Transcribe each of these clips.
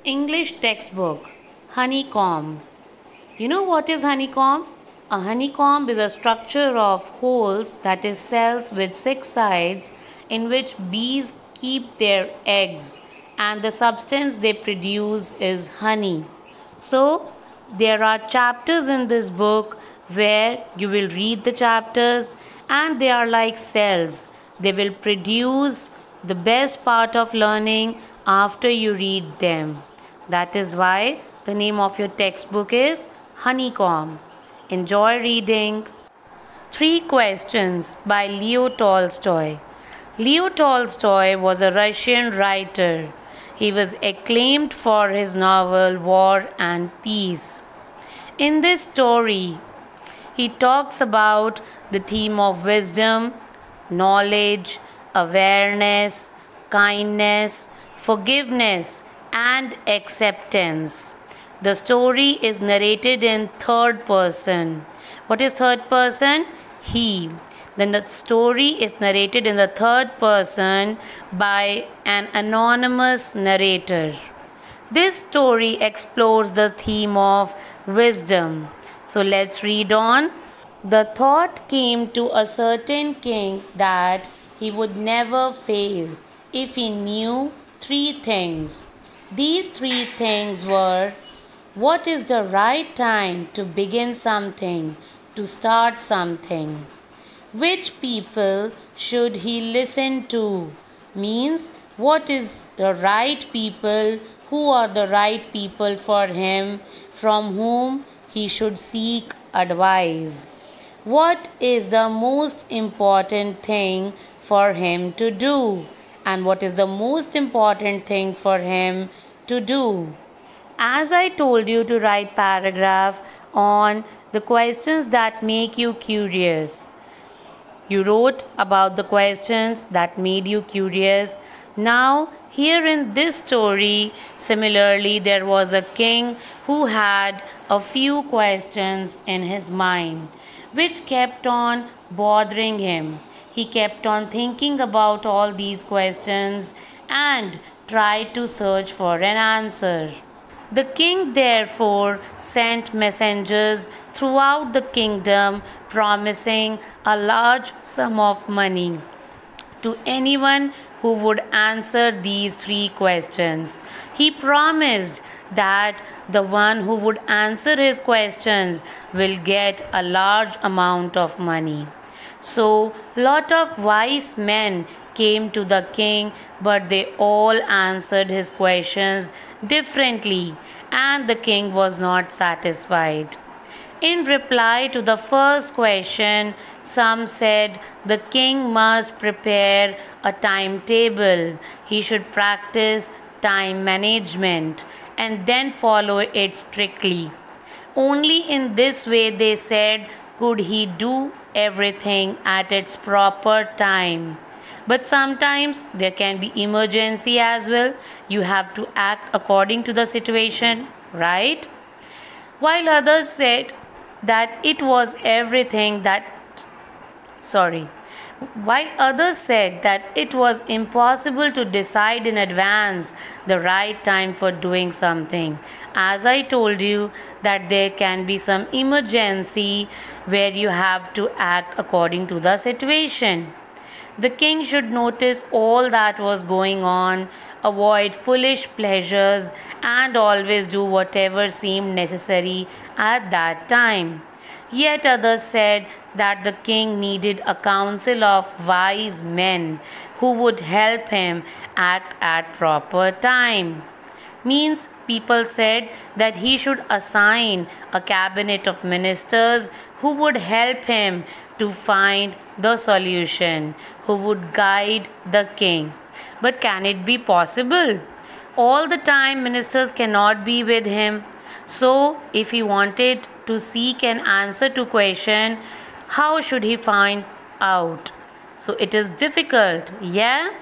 English textbook, Honeycomb. You know what is honeycomb? A honeycomb is a structure of holes, that is cells with 6 sides, in which bees keep their eggs, and the substance they produce is honey. So, there are chapters in this book where you will read the chapters, and they are like cells. They will produce the best part of learning after you read them. That is why the name of your textbook is Honeycomb. Enjoy reading. Three Questions by Leo Tolstoy. Leo Tolstoy was a Russian writer. He was acclaimed for his novel War and Peace. In this story, he talks about the theme of wisdom, knowledge, awareness, kindness, forgiveness, and acceptance. The story is narrated in third person. What is third person? He. Then the story is narrated in the third person by an anonymous narrator. This story explores the theme of wisdom. So let's read on. The thought came to a certain king that he would never fail if he knew three things. These three things were: what is the right time to begin something, to start something? Which people should he listen to? Means, what is the right people, who are the right people for him, from whom he should seek advice? What is the most important thing for him to do? And what is the most important thing for him to do? As I told you to write paragraph on the questions that make you curious. You wrote about the questions that made you curious. Now, here in this story, similarly, there was a king who had a few questions in his mind, which kept on bothering him. He kept on thinking about all these questions and tried to search for an answer. The king therefore sent messengers throughout the kingdom, promising a large sum of money to anyone who would answer these three questions. He promised that the one who would answer his questions will get a large amount of money. So, lot of wise men came to the king, but they all answered his questions differently, and the king was not satisfied. In reply to the first question, some said the king must prepare a timetable. He should practice time management and then follow it strictly. Only in this way, they said, could he do everything at its proper time. But sometimes there can be emergency as well. You have to act according to the situation, right? While others said that it was everything that while others said that it was impossible to decide in advance the right time for doing something. As I told you that there can be some emergency where you have to act according to the situation. The king should notice all that was going on, avoid foolish pleasures, and always do whatever seemed necessary at that time. Yet others said that the king needed a council of wise men who would help him act at proper time. Means, people said that he should assign a cabinet of ministers who would help him to find the solution, who would guide the king. But can it be possible? All the time ministers cannot be with him. So if he wanted to seek an answer to question, how should he find out? So it is difficult, yeah?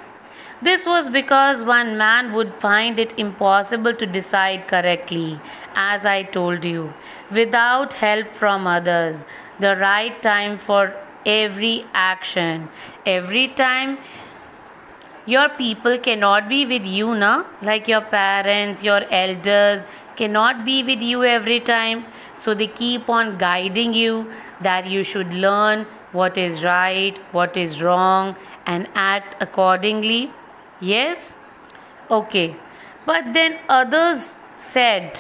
This was because one man would find it impossible to decide correctly, as I told you, without help from others, the right time for every action. Every time Your people cannot be with you, na? Like your parents, your elders cannot be with you every time. So they keep on guiding you that you should learn what is right, what is wrong, and act accordingly. Yes? Okay. But then others said,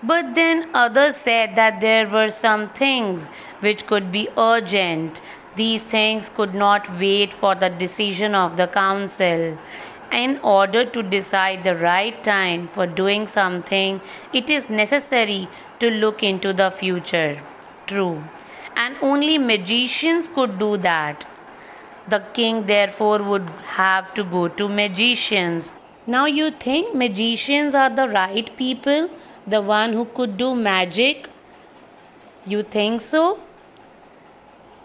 that there were some things which could be urgent. These things could not wait for the decision of the council. In order to decide the right time for doing something, it is necessary to look into the future. True. And only magicians could do that. The king therefore would have to go to magicians. Now you think magicians are the right people? The one who could do magic? You think so?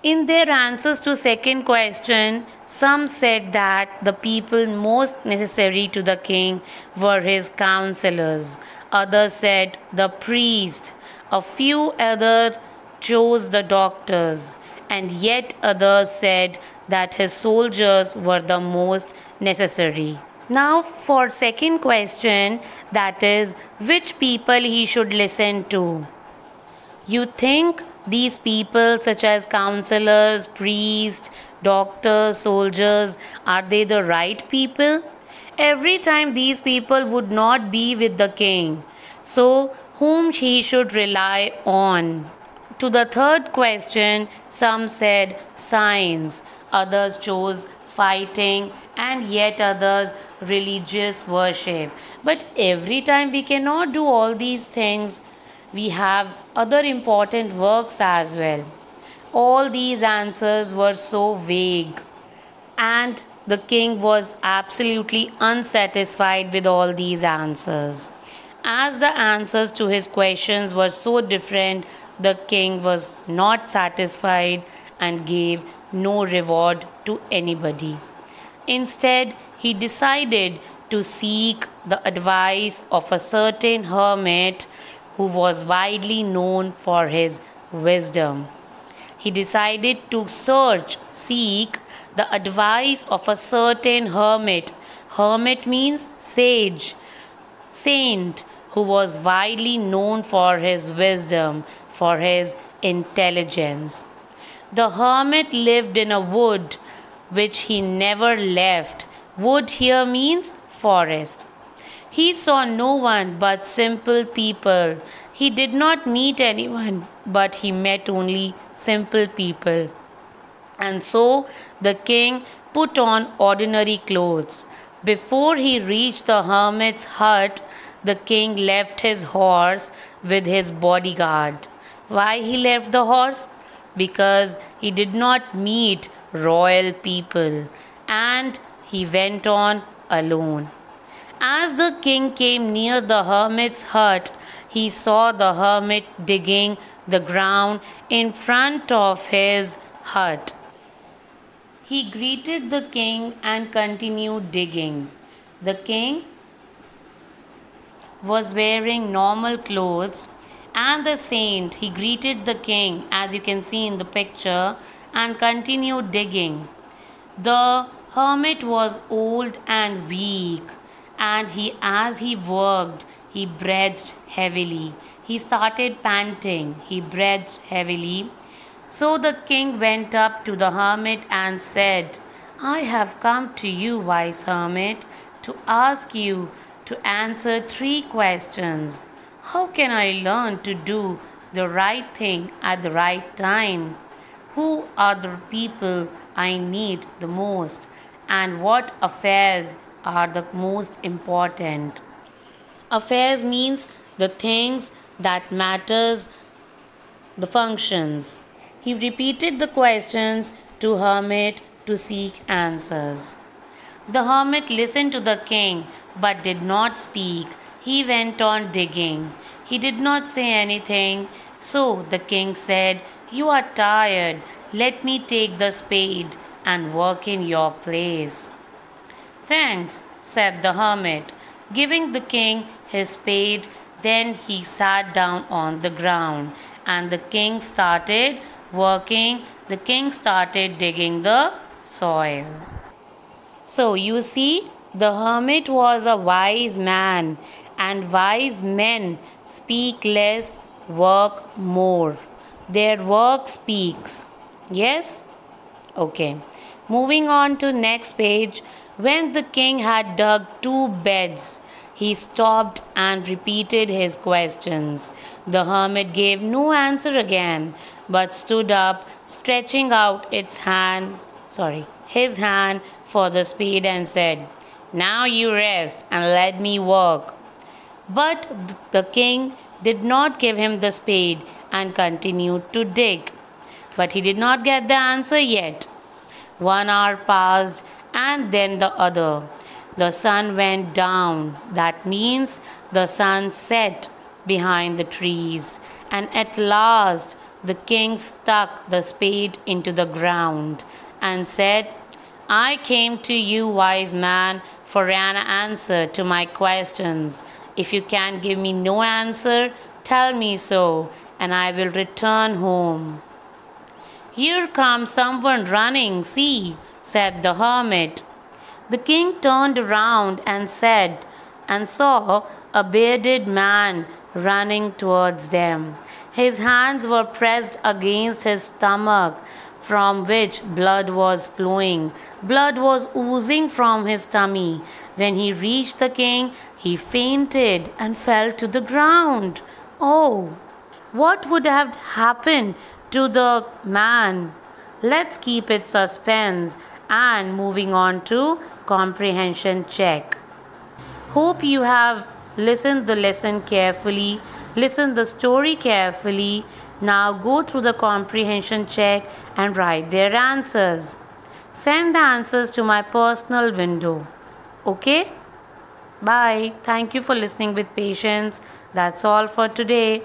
In their answers to second question, some said that the people most necessary to the king were his counselors. Others said the priest. A few others chose the doctors. And yet others said that his soldiers were the most necessary. Now for second question, that is which people he should listen to. You think these people such as counselors, priests, doctors, soldiers, are they the right people? Every time these people would not be with the king. So whom he should rely on? To the third question, some said science, others chose fighting, and yet others religious worship. But every time we cannot do all these things. We have other important works as well. All these answers were so vague, and the king was absolutely unsatisfied with all these answers. As the answers to his questions were so different, the king was not satisfied and gave no reward to anybody. Instead, he decided to seek the advice of a certain hermit who was widely known for his wisdom. He decided to seek the advice of a certain hermit. Hermit means sage, saint, who was widely known for his wisdom, for his intelligence. The hermit lived in a wood which he never left. Wood here means forest. He saw no one but simple people. He did not meet anyone, but he met only simple people. And so the king put on ordinary clothes. Before he reached the hermit's hut, the king left his horse with his bodyguard. Why he left the horse? Because he did not meet royal people, and he went on alone. As the king came near the hermit's hut, he saw the hermit digging the ground in front of his hut. He greeted the king and continued digging. The king was wearing normal clothes, and the saint, he greeted the king, as you can see in the picture, and continued digging. The hermit was old and weak, and as he worked, he breathed heavily. He started panting. He breathed heavily. So the king went up to the hermit and said, I have come to you, wise hermit, to ask you to answer 3 questions. How can I learn to do the right thing at the right time? Who are the people I need the most? And what affairs are the most important? Affairs means the things that matters, the functions. He repeated the questions to hermit to seek answers. The hermit listened to the king but did not speak. He went on digging. He did not say anything. So the king said, You are tired. Let me take the spade and work in your place. Thanks, said the hermit, giving the king his spade. Then he sat down on the ground, and the king started working. The king started digging the soil. So you see, the hermit was a wise man, and wise men speak less, work more. Their work speaks. Yes? Okay. Moving on to next page. When the king had dug two beds, he stopped and repeated his questions. The hermit gave no answer again, but stood up, stretching out his hand for the spade and said, "Now you rest and let me work." But the king did not give him the spade and continued to dig. But he did not get the answer yet. 1 hour passed and then the other. The sun went down. That means the sun set behind the trees. And at last the king stuck the spade into the ground and said, "I came to you, wise man, for an answer to my questions. If you can give me no answer, tell me so, and I will return home." "Here comes someone running, see," said the hermit. The king turned around and saw a bearded man running towards them. His hands were pressed against his stomach, from which blood was flowing. Blood was oozing from his tummy. When he reached the king, he fainted and fell to the ground. Oh, what would have happened to the man? Let's keep it suspense and moving on to comprehension check. Hope you have listened the lesson carefully, listen the story carefully. Now go through the comprehension check and write their answers. Send the answers to my personal window. Okay? Bye. Thank you for listening with patience. That's all for today.